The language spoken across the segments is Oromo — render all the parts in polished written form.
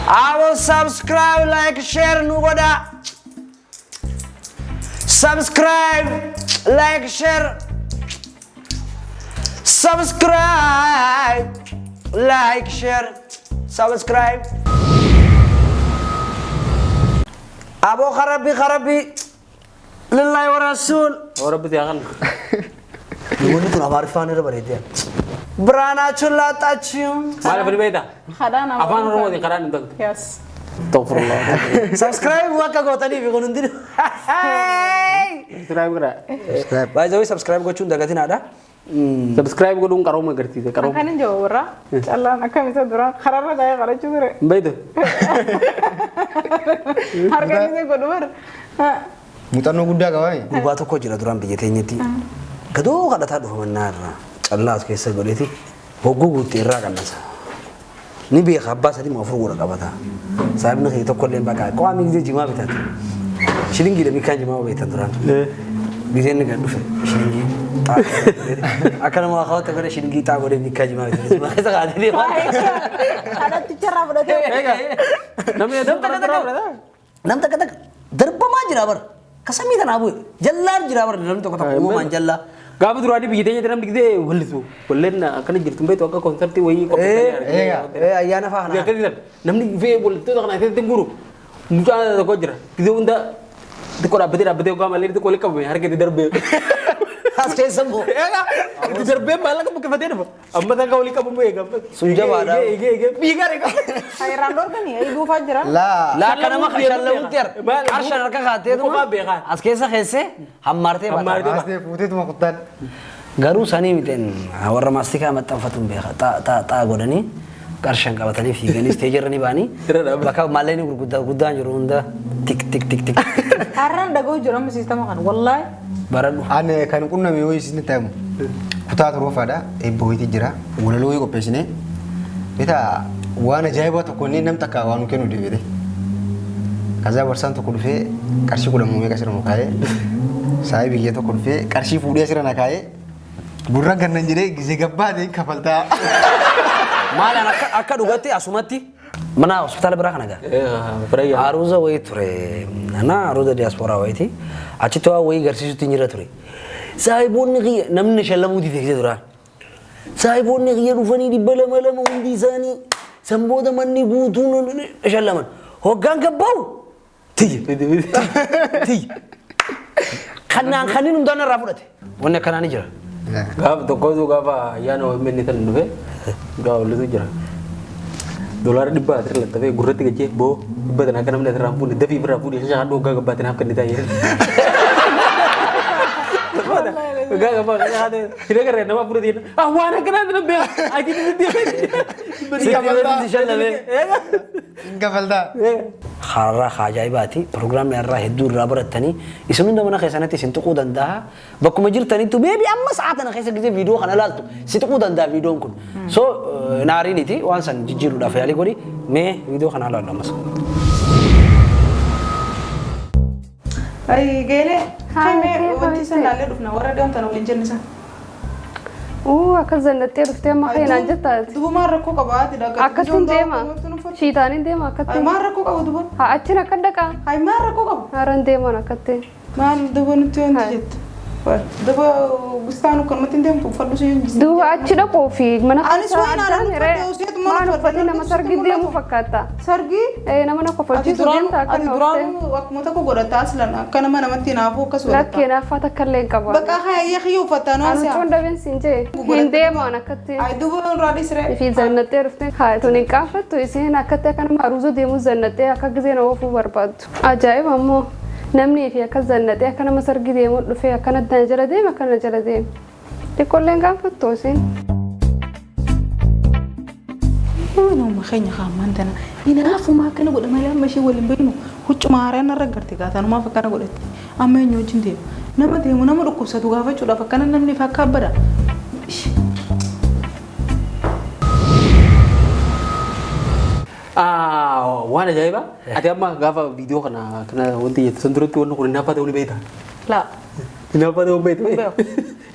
I will subscribe, like, share, nugoda. Subscribe, like, share. Subscribe, like, share, subscribe. Abu kharabi, lillahi wa rasul. Orang bertiakan. Ini tuh nama Arifan itu berarti. Berana culat acung. Mana berbeda? Khadana. Apa orang mau dikaran itu? Yes. Taufikullah. Subscribe gua kagak tadi bikin nanti. Subscribe kira. Subscribe. By the way, subscribe gua cuma deketin ada. Subscribe gue dong karoma gerti itu karoma. Makanya jawara. Allah nak kami sedura. Karena daya kalau cuma. Betul. Harga ini gue luar. Mutan no gudda kawai. Gua tuh kok jira duran bijatnya ti. Kado kada tadu manar. Allah kaisa goleti. Hogu gutira kan nasa. Ni bi khabba sadi mafur gura kabata. Sahib ne khito kolle baka. Ko ami je jima bitat. Shilingi da mikan jima bitat duran. Bizen ga dufe. Shilingi. Akan mau kau tak ada shilingi tak boleh mikan jima bitat. Jima kaisa ga adi. Ada ticara berarti. Namanya Nam tak kata darba ma jirabar. Kasami tan abu. Jallar jirabar dalam to kata ko man jalla. Gak betul ada begitu dalam begitu walisu. Walen karena jadi tempat itu konsep ti wai Ayana fahna. Ya kan namni ve bol itu kan itu guru. Muka ada kau jera. Itu unda itu kau abadi kau malah itu kau lekap harga di darbe. Aske sembuh. Di darbe malah kau pakai batin apa? Amma tak kau lekap ya gampang. Sunja wada. Bigar ya. Hai randor kan ya ibu Fajra. La kana ma khashal la utir. Arshan arka khate Kau kabe kan. aske sa khese ham marte bata. Asli putih tu makutan. Garu sani miten warra mastika matam fatum beha ta godani karshan ka batani figani stage rani bani baka maleni gudda jurunda tik tik tik tik Karena dago juram sistem kan. Wallahi. baradu Ane kan kunna me woi sini tamu. Kuta tu rofada e boy ti jira. Wala loy ko pesine. Beta wana jaiba to konni nam taka wanu kenu de bede. Kaza warsan to kudufe karshi kuda mume kasira mo kae. Sai biye to kudufe karshi fudiya sira na kae. Burra gannan jire gize gabba de kafalta. mala akka dugati asumati mana hospital berakana ga Peraya. aruza wai ture nana aruza diaspora waiti achito wai garsi sutinjira ture saibon ni namne shallamu di tekje dura saibon ni rufani di bala mala mundi sani samboda manni gutun shallaman hoggan gabbau ti khanin undana rafudate wonne kanani jira Gap to kau tu gapa ya no menitan dulu gak boleh tu jera. Dolar di bawah terlihat tapi gurut tiga cek bo badan akan namanya terampun tapi berampun dia sangat doga ke badan akan ditanya. Gak apa ada tidak keren nama pura dia. Ah mana kena tu nabi. Aji dia. Kafalta. خارا خاجايباتي برنامج الراه الدور رابرتني يسمون ده منا خيسانتي سنتقو دندا بكم جرتني تو بيبي اما ساعتنا خيسه كده فيديو خنا لالتو سنتقو دندا فيديو كن سو نارينيتي وانسان جيجيرو دا فيالي غوري مي فيديو خنا لالو مس Ay gele. Hai me wanti san lalle dufna wara don tanu linjen nisa. Akka zannattee dhuftee amma keenan jettaati. Dubu maal rakkoo qabaati daga. Akkattiin deema. Shiitaaniin deema Ay akkattiin. maal rakkoo qabu dubu. Haa achiin akka dhaqaa. Ay maal rakkoo qabu. Haaraan deeman akkattiin. Maal dubu nuti wanti jettu. Dubu bustaanu kan matiin deemtu uffadhu si hin Duuba achi dhaquu fi mana Anis waan addaan anan hiree. uffadhe usiitu mana Maal uffadhe uffatee nama sargi deemu fakkaata. Sargi. Nama na kofalchiisu deemta akka ati nooftee. duraan akkuma tokko godhataa asilan akka nama namatti hinaafuu akkas godhata. Lakkee naafaa takka illee hin qabu. Bakka haayee xiyyu uffataa noo Anu asi'a. cuun dabeen siin jee. Hin deemaan akkattiin. Ay dubu raadis ree. Fi zannattee dhuftee haa tuni qaanfattu isiin akkatti akka nama aruuza deemu zannattee akka giseen oofuu barbaaddu. Ajaa'iba ammoo namni fi akka zannattee akka nama sargi deemu dhufee akkana jala deema akkana jala deema. Xiqqoolleen qaanfattu isiin. Nama keenya haamaan tana. Hinaafumaa akkana godha malee amma ishee waliin beeknu huccuu maaraan irra garte gaatanumaaf akkana godhatti. Amma eenyu wajjin deemu. Nama deemu nama dhukkubsatu gaafachuudhaaf akkana namni fakkaa bada. Waan ajaa'iba ati amma gaafa viidiyoo kana wanti jettu san duratti wanni kun hinaaffaa ta'uu ni beektaa? Laa. Hinaaffaa ta'uu beektu. Beeku.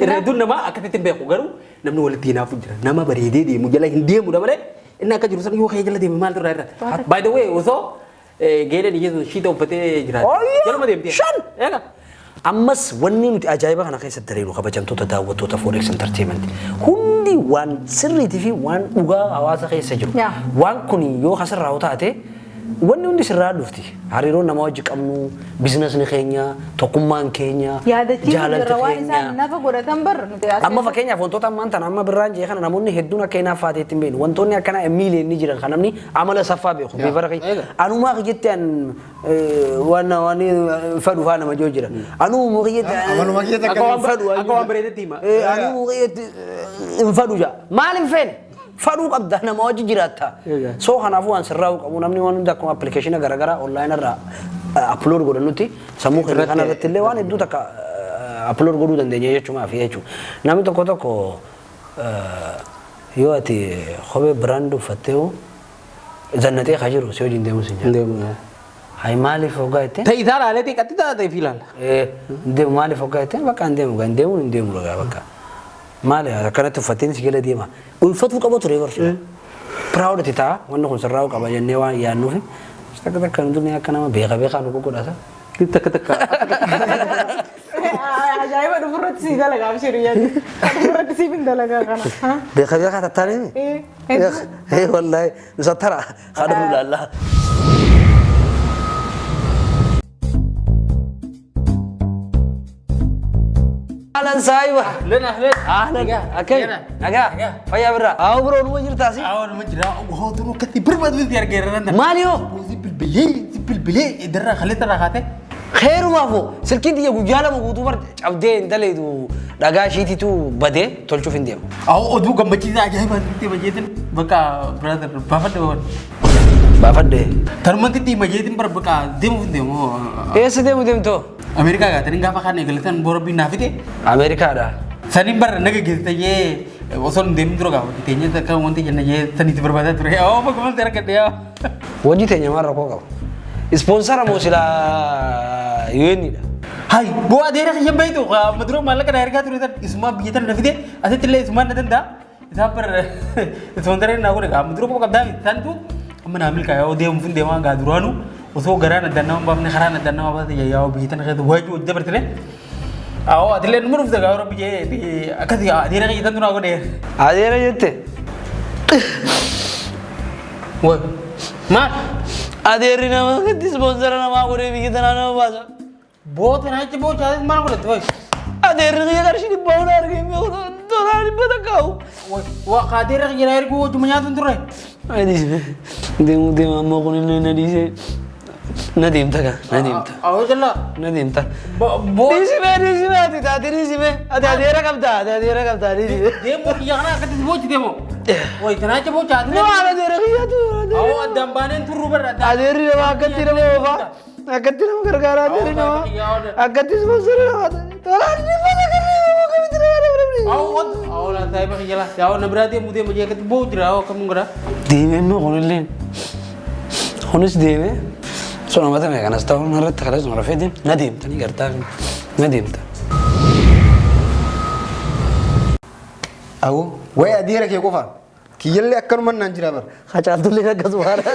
Irra hedduun namaa akkasitti hin beeku garuu namni walitti hinaafu jira. Nama bareedee deemu jala hin deemu malee inni akka jiru san yoo kee jala deeme maal turraa irra. By the way osoo geedeen iyyeetu shiita uffatee jiraate. Jaluma deemtee. Shan! Ammas wanni nuti ajaa'iba kana keessatti dareenu kabajamtoota daawwattoota Forex Entertainment hundi waan sirriitii fi waan dhugaa hawaasa keessa jiru. Waan kun yoo kasirraa taate wanni hundi sirraa dhufti. Hariiroon nama wajji qabnu, biizinasni keenya, tokkummaan keenya, jaalalti keenya. Nafa godhatan barra nuti amma fakkeenyaaf wantoota ammaan tana amma birraan jee kana namoonni hedduun akka hinaaf faateetti hin beeknu. Wantoonni akkana miiliyoonni jiran kan namni amala saffaa beeku. Beefara keenya. Anumaa kiyyatti waan fadhu faa nama joo jira. Anuu kiyyatti akka waan bareedetti hima. Anuu kiyyatti hin fadhu jaa. Maal hin feene? Faduu qabda nama wajji jiraatta. So kanaafuu waan sirraa qabu namni waan hunda akkuma appilikeeshina garaagaraa onlaayinii irraa upload godhannutti sammuu keenya kana irratti illee waan hedduu takka upload godhuu dandeenya jechuudha fi jechuudha. Namni tokko yoo ati kophee biraandii uffattee zannatee kaa jiru si wajjin deemu si nyaata. Hai maaliif hoggaa jettee? Ta'ii isaa laalee xiqqatti taatee fiilaala. Deemu maaliif hoggaa jettee bakka hin deemu lagaa bakka. Maali akkanatti uffatteen si gala deema. Ulfatu qaba ture barsu. Proud titaa wanni kun sirraa qaba jennee waan yaannuuf takka nuti akka nama beekaa nu godhata. Takka. Ajaa'iba dhufurratti si dalagaa abshiruu yaadu. Dhufurratti si bin dalagaa kana. Beekaa tattaanii? Wallaahi nusa tara haadha nu laallaa. Ahlan saahiba. Ahlan. Akay. Nagaa. Fayyaa birraa. Awu biroo numa jirtaasi. Numa jira. Hootunu katti birbaduuti argeerran. Maaliyo? Bilbilee darra kaleessa irraa kaate. Khairumaafoo silkiin tiyya guyyaa lama guutuu bar cabdee hin daleetu dhagaa ishiititu badee tolchuuf hin deemu. Oduu gammachiisaa ajaa'iba itti majeetin bakka brother baafadhe. Baafadhe. Tarumatti itti majeetin bar bakka deemuuf hin deemu. Eessa deemtoo? Amerikaa gaatanii gaafa kaan eegalatan borobbii naa fide. Ameerikaadha. Saniin barra naga geessitee osoo hin deemin dura gaafa teenya akka wanti jenna jee saniitti barbaadaa ture. Bakka malti argadhe yaa. Wajji teenya maal rakkoo qabu? Ispoonsara moo silaa UN'dha? Hai, bu'aa adeera kiyyan bayitu madura maallaqa naa ergaa ture tan isumaa biyya tan na fide asitti illee isumaan na danda'a. Isaan barra ispoonsara naa godhe madura koo qabdaa miti santu amma naa milkaa yoo deemuuf hin deemaa gaa duraanu osoo garaan adda nama baafne karaan adda nama baafne yaa biyya tan keessatti waajjii hojii dabartine. Awwa ati illee numa dhufte gaa yeroo biyyee akkasii adeera kiyya tantu naa godhe. Adeera jette? Wai, maal? Adeerri nama gadi ispoonsara namaa godhee biyya tanaa nama baasa. Boota naa jecha boota maal godhatte wai? Adeerri kiyya qarshii dhibbaa hunda argee doolaa dhibba takkaa'u. Waa adeera kiyya naa erguu wajjuma nyaatu hin turre. Deemu ammoo kun inni na dhiisee na deemta kaa na deemta. Awwa jallaa. Na deemta. Boota. Dhiisime ati taate dhiisime ati adeera qabdaa dhiisime. Deemu kiyya kana akkatti booti deemu. Wai tanaa jecha boota ati. Waan adeera kiyyatu. Awwa addaan baaneen turru barra. Adeerri nama akkatti nama oofaa. Akkatti nama gargaara adeerri nama. Akkatti ispoonsara nama tolaan dhibba takkaillee nama kamitti nama dabramne. Awwa taayiba kiyya laa. Yaa na biraa deemu deemu jee akkatti boo jira awwa kamuun godhaa. Deemee immoo kunilleen. Kunis deemee. Sona mata me kanas ta'u narratti kalas nora fedin na deemta ni gartaa na deemta. Awu way adeera kee qofa kiyyallee akkanuma naan jira bar. Hacaaltullee akkasuma haadha.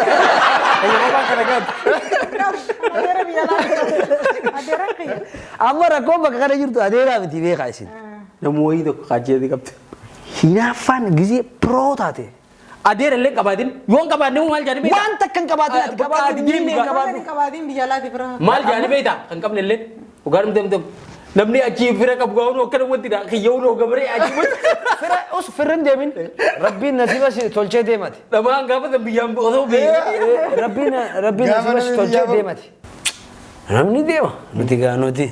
Amma rakkoon bakka kana jirtu adeeraa miti beekaa isin. Namni wayii tokko kaajjeetii qabdi. Hinaaffaan gizee piroo taate. Adeera illee qabaatin yoon qabaanne maal jaani beektaa? Waan takka hin qabaatin ati qabaatin diinni hin qabaatu. Qabaatiin biyya alaati bira. Maal jaani beektaa kan qabne illee dhugaadhum deemte namni achi fira qabu gaa'uun akkana wanti dha kiyyawuun gabaree achi wanti. Fira us firrin deemin rabbiin nasiba si tolchee deemati. Dhamaan gaafa san biyyaan osoo beekaa. Rabbiin nasiba si tolchee deemati. Namni deema nuti gaa nuti.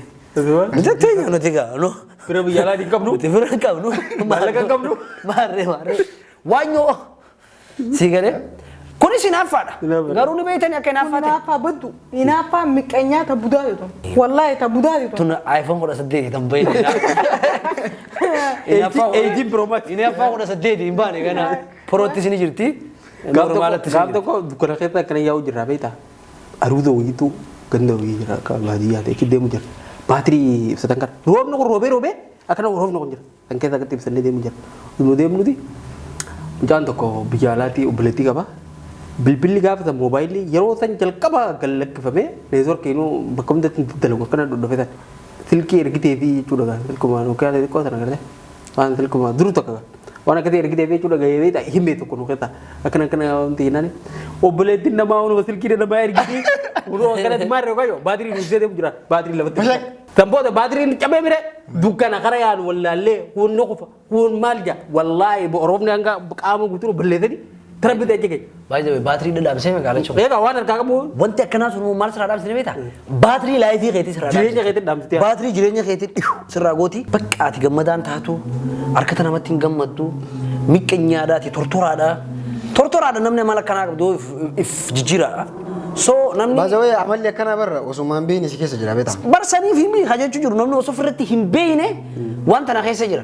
Nuti teenya nuti gaa nu. Fira biyya alaati hin qabnu. Nuti fira hin qabnu. Maallaqa hin qabnu. Maarree. Waanyoo. Si galee. Kunis hinaaffaadha. Garuu ni beeytanii akka hinaaffaate. Hinaaffaa baddu. Hinaaffaa miqqanyaa ta budaa jiru. Wallaahi ta budaa jiru. Tun iPhone 18 tan bayyana. 18 Pro Max. Hinaaffaa 18 hin baane kana Protti sini jirti. Gaaf tokko dukkana keessa akkana yaa'u jirra beektaa. Aruuza wayiitu ganda wayii jira akka baadiyyaa ta'e itti deemu jira. Baatirii ibsatan kana roobni kun roobee akkana roobni kun jira. Kan keessa akkatti ibsannee deemu jira. Nu deemu nuti Mucaan tokko biyya alaatii obboleettii qaba. Bilbilli gaafata moobaayilii yeroo san jalqaba gallakkifame neetwoorkiinuu bakka hundatti dalagu akkana dhodhofetan. Silkii ergitee fi jechuudha silkuma Nokiyaa xixiqqoo sana gartee waan silkuma duru tokko waan akkasii ergitee fi jechuudha gahee himee tokko Nokiyaa akkana wanti jennaan obboleettiin namaa hunuma silkii namaa ergitee hunuma akkanatti maal yoo qayyoo baatirii nuusee deemu jira baatirii lafatti. Tambooda baatiriin cabee mire dukkana kara yaadu wallaallee kun noqofa kun maal jaa wallaahi Oromoonni hanga qaama guutuu balleessanii tarbitee jege. Baay'ee baatirii dadhabsee magaalaa chuma. Egaa waan harkaa qabu Wanti akkanaa sun maal sirraa dhaabsine beektaa? Baatirii laayifii keetii sirraa dhaabsine. jireenya keetti dhaamsitee. Baatirii jireenya keetii sirraa gooti. Bakka ati gammadaan taatu harkata namatti hin gammaddu miqqeenyaadhaati tortoraadha. Tortoraadha namni amala akkanaa qabdu if jijjiira. So namni Baazawee amalli akkanaa barra osumaan beeyni si keessa jira beektaa. barsanii fi miidhaa jechuu jiru namni osoo ofirratti hin beeyne waan tana keessa jira.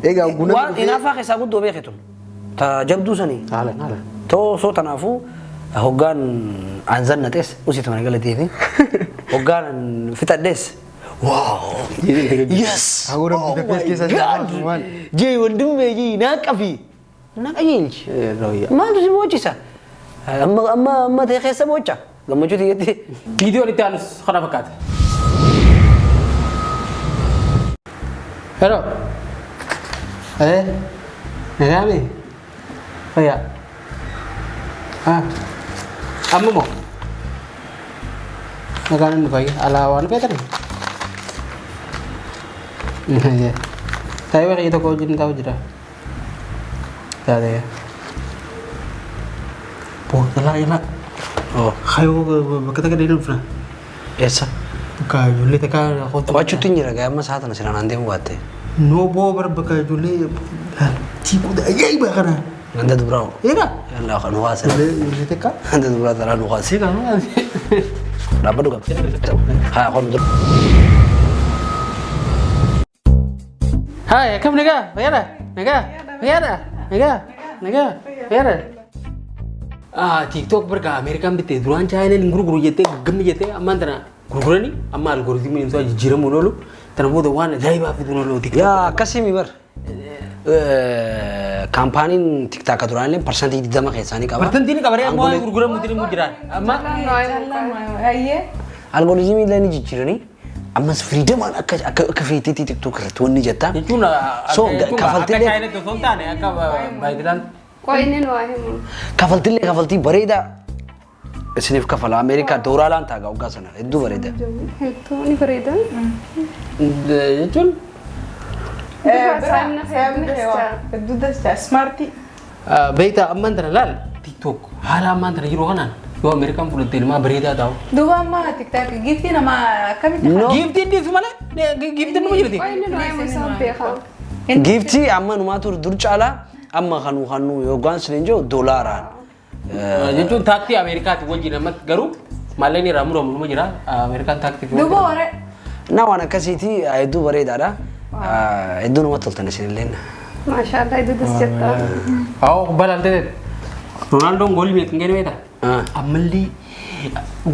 Egaa guna Waan inaafaa keessaa guddoo beeketun. Ta jabduu sanii. Haala. Too osoo tanaafuu hoggaan aanzan naxees usitu mana galatee fi hoggaan fixadhees. Wow! Yes! Ahura Budapest keessa jira maal? Jee wandumee jee naaqafi. Naaqayeelchi. Maaltu si boocisa? Amma ta'e keessa booca. Gammachuu tiyyatti. Viidiyoon itti aanus kana fakkaata. Hello. Nagaame. Fayyaa. Amma moo? Nagaan inni fayyaa. Alaa waan feetani? Taa'ee waaqayyo tokko wajjin taa'u jira. Taatee. Yala. Oh, Hayoo bakka takka deemuun fina. eessa? Bakka ijoollee takka hojjetu. Qo'achuutti hin jira gaa'amma isaa tana sinaan deemu baatte. Noo boo bara bakka ijoollee ciikuudha ajaa'iba kana. Ganda dubraawo. Egaa. Yalla kan waasa. Ijoollee takka. Ganda dubraa taraa nu waasa. Egaa noo Dhaabbadhu qaba. Haa qonni dur. Hai, kam nagaa? Fayyaadha? Fayyaadha? TikTok berka Amerikaan bittee duraan chaayinaan gurguru jettee gamni jettee ammaan tana gurguranii amma algoritimiin isaa jijjiiramuun oolu tana booda waan ajaa'ibaa fiduun ooluuti. Yaa akkasii mi bar. Kaampaaniin tiktaaka duraanillee parsantii 20 keessaanii qaba. Parsantiin qabaree amma waan gurguramuutiin immoo jiraan. Amma Algoritimiin illee ni jijjiiranii ammas firiidamaan akka feeteetii tiktook irratti wanni jettaa. jechuun akka chaayinaatti osoo hin taane akka baay'inaan. Qoyni nu himu. Kafaltii bareedaa isiniif kafala Ameerikaa dooraalaan taagaa waggaa sana hedduu bareeda. Hedduu ni bareeda. Jechuun Hedduu dastaa smartii. beektaa ammaan tana laal TikTok haala ammaan tana yeroo kanaan yoo Ameerikaan fudhattee ilmaa bareedaa ta'u. Duuba amma tiktaak giftii nama akkamitti? Giiftiin dhiisu malee giiftiin nama jirti. Qoyni nu himu isaan beekaa. Giiftii amma numaa ture dur caalaa amma kanuu yookaan siniin jiru doolaaraan. Jechuun taaktii Ameerikaati wajjin amma garuu maalleen irraa muramu numa jira Ameerikaan taaktii. Duuba waree. Na waan akkasiiti hedduu bareedaadha. Hedduu namatti toltan isinillee. Maashaallah hedduu das jetta. Haa balaan ta'e Ronaldoon goolii meeqa ngeen beektaa? Ammallee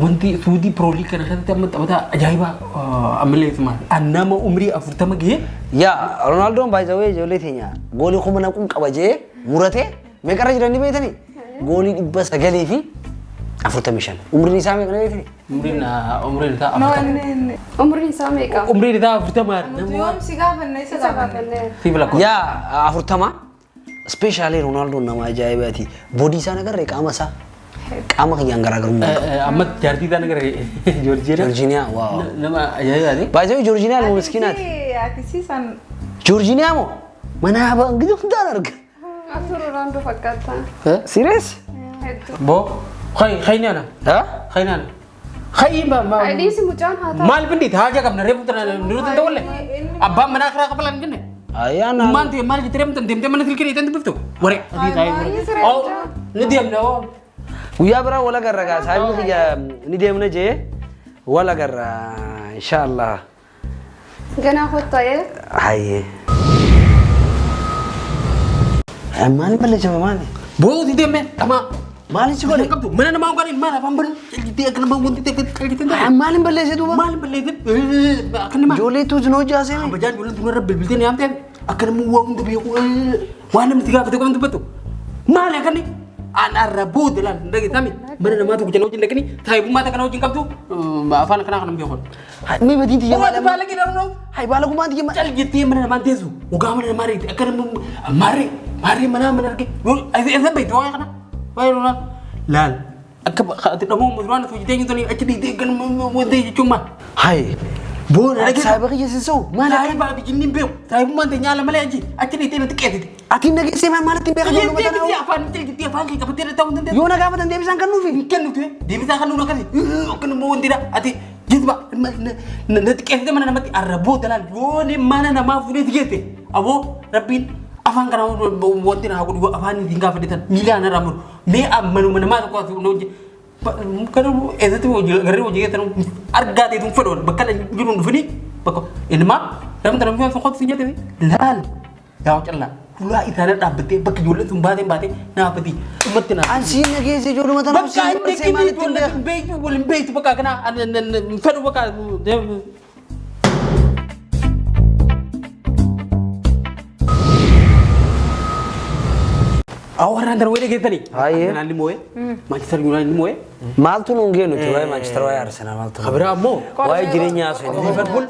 wanti suudii piroolii kana keessatti amma taphataa ajaa'ibaa ammallee isuma nama umrii 40 gahee. Yaa Ronaldoon baay'ee ijoollee teenya goolii kuma naquun qaba jee muratee meeqarra jiranii beektanii? Goolii 900 fi 45. Umriin isaa meeqa beektanii? Umriin isaa 40. Umriin isaa meeqa? Umriin isaa 40 nama Yoom si gaafanne isa gaafanne. sibiila ko. Yaa 40 speeshaalee Ronaldoon nama ajaa'ibaati. Boodii isaa nagarree qaama isaa. Qaama kiyyaan garaagarummaa. Amma jaartii isaa nagarree Joorjiina. Joorjiiniyaa waaw. Nama ajaa'ibaati. Baay'ee Joorjiiniyaa ilmoo miskiinaati. Ati siisan. Joorjiiniyaa moo mana habaa gidduu hundaan arga. Atu Ronaldo fakkaata. Serious? Hedduu. Boo khaynaana. Haa? Khaynaana. Khayma Adiisi mucaan haa ta'u. maal bindi haja qabna reefu tana nurutin ta'ulle. Abbaan manaa karaa qabalan jenne. Ayyaana. Maal ta'e maal jettee reemtan deemtee mana silkii itti biftu. Waree adii taa'ee. Oo ni deemna oo. Guyyaa biraa wal agarra gaa saayibni kiyya ni deemna jee wal agarra inshaallah. Ganaa kottaa'ee. Hayyee. Maali balleessame maali? Boo si deemee ama. Maali si godhe? Qabdu mana namaa kan ilmaan afaan balu. Jettee akka namaa wanti ta'e qalbitin ta'e. Maaliin balleesse duuba? Maal balleesse akka namaa. Ijoolleetu sinoo jaasee. Bajaan ijoolleen tunarra bilbiltee ni haamtee akka namni waa hunda beeku waan namni si gaafate qofa dubbatu. Maal ya kan ni? An arrabu dalan ndagi tami. Mana nama tu kucing ujin dekni. Thai bu mata kana ujin kaptu. Afan kana kana biokon. Mi badin tiya Wala ba lagi daw no. Hai bala ko man tiya Chal gitti mana nama tesu. Uga mana mari akan mari mana mana lagi. Ai bai to kana. Wai no lal. Akab mo mudran tu jiteng tu ni acidi de kan mo de cuma. Hai Bon lagi. saya bagi sesu Mana ai ba bikin nimbe. Thai bu mata nyala male aji. Acidi te nanti kete. atin nagi sema mana timbe ka jono mata Dia apa nanti kita apa kita petir tahu nanti. yo naga mata ndebe san kanu fi Kan itu dia bisa kan udah kali. Kan mau tidak ati gitu pak. Nanti kita mana nama arabu dalan. Yo ni mana nama fude tigete. Abo rapin afan kana buat tidak aku dua afan tinggal pada mila na ramur. Me manu mana mah aku tu noje. Kan itu tu gari wajib kita arga itu fedon bakal jurun fini. Bako ini mah dalam dalam kita fakot sini tadi. Lal. Jauh celah. Pula itana dabete bak julle tum bate na pati umatina ansin nagi se jono mata bak inde kini wala beitu wala beitu baka kana fedu baka awaran dar wede getani Aye. kana limoe Manchester United limoe mal tu nungge no tu Manchester wa Arsenal mal tu khabra mo wa jirenya so Liverpool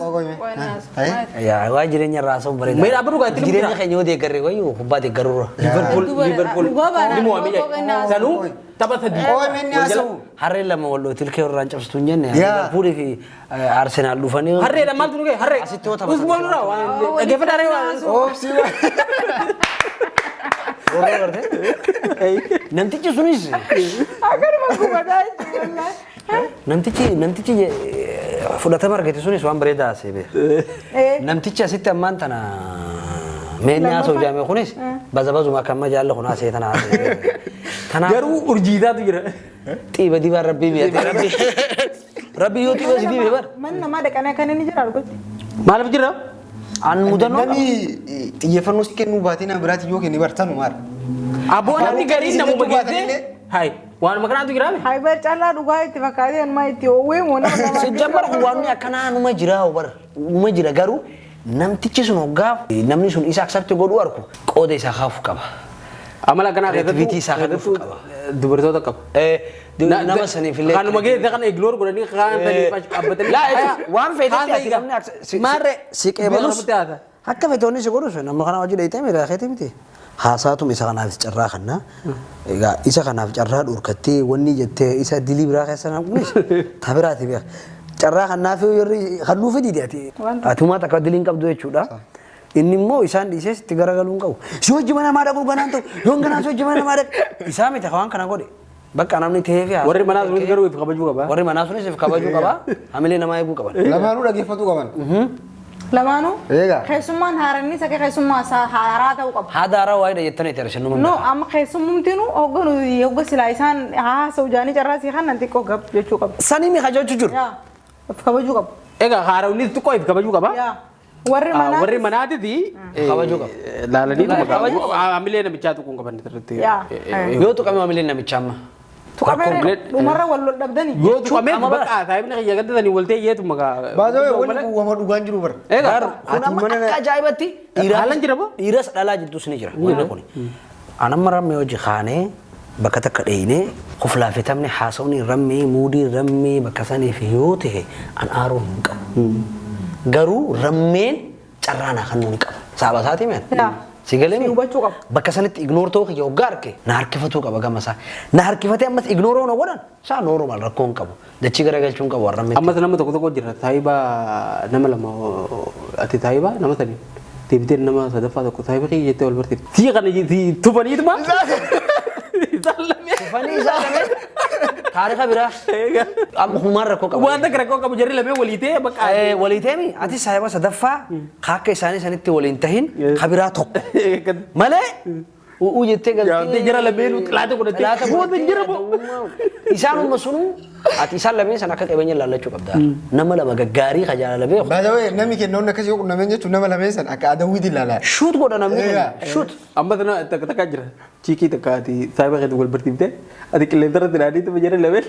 ya wa jirenya raso bare Mera abru ga tilim jirenya khenyo de garre wa yo hubba de garura Liverpool limo amija sanu tabat hadi Oh, men asu. harre la mo lo tilke ran chapstu nyenne Ya. Liverpool ki Arsenal du fani harre da mal tunuge harre Asito tabat. us bol ra wa ge fedare wa Oh, siwa. namtichi sunis Agar aku badai wallahi. namtichi fudhatama argate sunis waan bareedaa sebe namtichi asitti ammaan tana meenyaa soo jaame kunis bazabazuma kamma jaallo kun asee tana tana garu urjiidatu jira xiiba dibaa rabbii biyate rabbii yoo xiiba sidii beebar Man nama dekane kan ini jira argot. maalif jira an mudannoo Namni xiyyeeffannoo si kennuu baatiin biraati yoo kenne bartanu maal. aboo namni garii namu Isitti bageesse dubbaatanillee. hay waan makanaatu jira Hai bar chala duga itti fakkaatee anuma itti oowwee moo nama nama. sejambar waan akkanaa numa jira bar numa jira garuu namtichi sun hoggaaf namni sun isa accept godhu arku qooda isaa kaafu qaba amala kanaa Creativity isaa kan dhufu qaba. dubartoota qaba nama saniif illee kanuma geesse kan ignore godhanii kan tanii abbatanii laa waan feetetti ati namni maarre siqee balus akka feetoonni si godhus nama kana wajji dheeytee miidhaa keetii miti haasaatum isa kanaaf carraa kanna egaa isa kanaaf carraa dhurkattee wanni jettee isa dilii biraa keessa naa kunis tabiraati beek carraa kanaaf yerri halluu fedii ati atumaa takka diliin qabdu jechuudha inni immoo isaan dhiisee sitti garagaluun qabu si hojii mana maa dhaquu ganaan ta'u yoon ganaan si hojii mana maa dhaqu isaa miti waan kana godhe bakka namni ta'ee fi warri manaa sunis garuu if kabajuu qaba warri manaa sunis if kabajuu qaba hamilee namaa eeguu qaban Lamaanuu dhaggeeffatu qaban. Lamaanuu. Eegaa. Keessummaan haaranni isa keessummaa isaa haaraa ta'uu qaba. haadaaraa waa'ee jettanii itti arginu No amma keessummumtinu hogganu hogga silaa isaan haasa'u jaanii carraasii kan nan xiqqoo gab jechuu qaba. sanii mi kajochu jiru Yaa of kabajuu qaba. egaa haarawni xiqqoo if kabajuu qaba Yaa warri manaa. warri manaatiti kabajuu qaba laalanii Kabajuu qaba. hamilee namichaa tuquun qaban irratti Yaa. yoo tuqame hamilee namicha amma Tuqamee dhumarra wal lol dhabdanii. yoo tuqamee bakka saayibni kiyya gaddatanii waltee yeetu magaa Baazawee wanni kun wama dhugaan jiru bara. egaa kun amma akka ajaa'ibatti haalan jira boo dhiiras dhalaa jirtus ni jira wanni kun anamma rammee hojii kaanee bakka takka dheeyinee kuflaafetamne haasawni rammee muudii rammee bakka saniif yoo ta'e an aaruu hin qabu garuu rammeen carraanaa kan nuun qaba saaba isaati meen Yaa. si galee Si hubachuu qaba. bakka sanitti ignoor ta'uu kiyya hoggaa harke na harkifatuu qaba gama isaa na harkifatee ammas ignooroo na godhan saa noormaal rakkoo hin qabu dachii garagalchuun qabu warra ammas nama tokko jira taayibaa nama lama ati taayibaa nama sadi deebitee nama sadaffaa tokko taayibaa kiyya jettee wal barteef tii kana tufaniituma isaan lamee Fani isaa lamee taarika biraa amma humaan rakkoo qaba. waan takka rakkoo qabu jarri lamee waliitee bakka Waliiteemi ati saayiba sadaffaa akka isaanii sanitti waliin tahin kabiraa tokko malee uu jettee Yaamtee jara lameen xilaata godhattee booda jira boo. Isaanuma sunu ati isaan lameen sana akka qabeenya laallachuu qabda. Nama lama gaggaarii ka jaalala beeku. Baazawee namni kennoon akkasii yoo qunnameen jechuun nama lameen san akka adawiitiin ilaalaa. Shoot godha namni shoot. Amma sana takka jira ciikii takka ati saayiba keetu wal bartiiftee ati qilleensa irratti naaniitu jara lameen.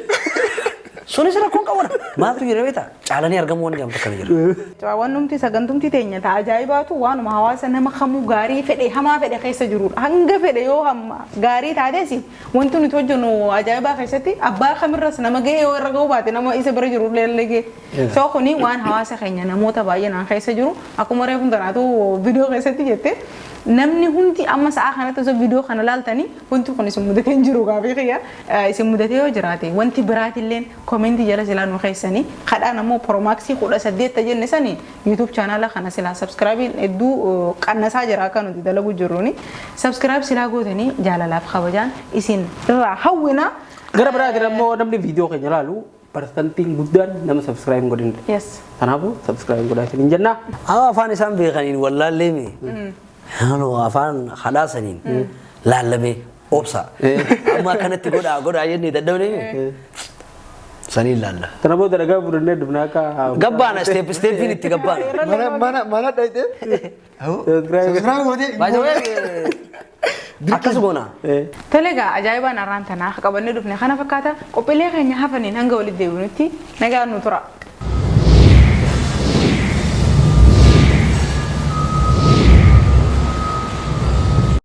Sunis rakkoon qabu. Maaltu jira beektaa? Caalanii argamu waan jedhamtu akkana jira. Waan numti sagantumti teenya ta'a ajaa'ibaatu waanuma hawaasa nama kamuu gaarii fedhe hamaa fedhe keessa jirudha. Hanga fedhe yoo hamma gaarii taates wanti nuti hojjennu ajaa'ibaa keessatti abbaa kamirras nama gahee yoo irra gahuu baate nama isa bira jiru illee gahee. Soo kuni waan hawaasa keenya namoota baay'inaan keessa jiru akkuma reefu tanaatu viidiyoo keessatti jette namni hundi amma sa'a kanatti osoo viidiyoo kana laaltanii wanti kun isin mudatee hin jiru gaafii kiyya isin mudatee yoo jiraate wanti biraatilleen koomentii jala silaa nu keessanii kadhaan ammoo Promaxii 18 jenne sanii YouTube chaanala kana silaa subscribe hedduu qannasaa jira akka nuti dalagu jirruuni subscribe silaa gootanii jaalalaaf kabajaan isin irraa hawwina Gara biraatiin ammoo namni viidiyoo keenya laalu parsantiin guddaan nama subscribe godhin. yes Kanaafuu subscribe godhaatiin hin jennaa. Afaan isaan beekaniin wallaallee mi. Afaan hadaasaniin laallamee obsa. Amma akkanatti godhaa jennee dadhabnee saniin laalla. Kana booda dhagaa fudhannee dhufnaa akka Gabbaana steeppiin itti gabbaana. Mana dhayte. Subscribe godhee. Baay'ee akkas goona. Telegaa ajaa'ibaan arraan tanaa qabannee dhufne kana fakkaata qophiilee keenya hafaniin hanga walitti deebinutti nagaan nu tura.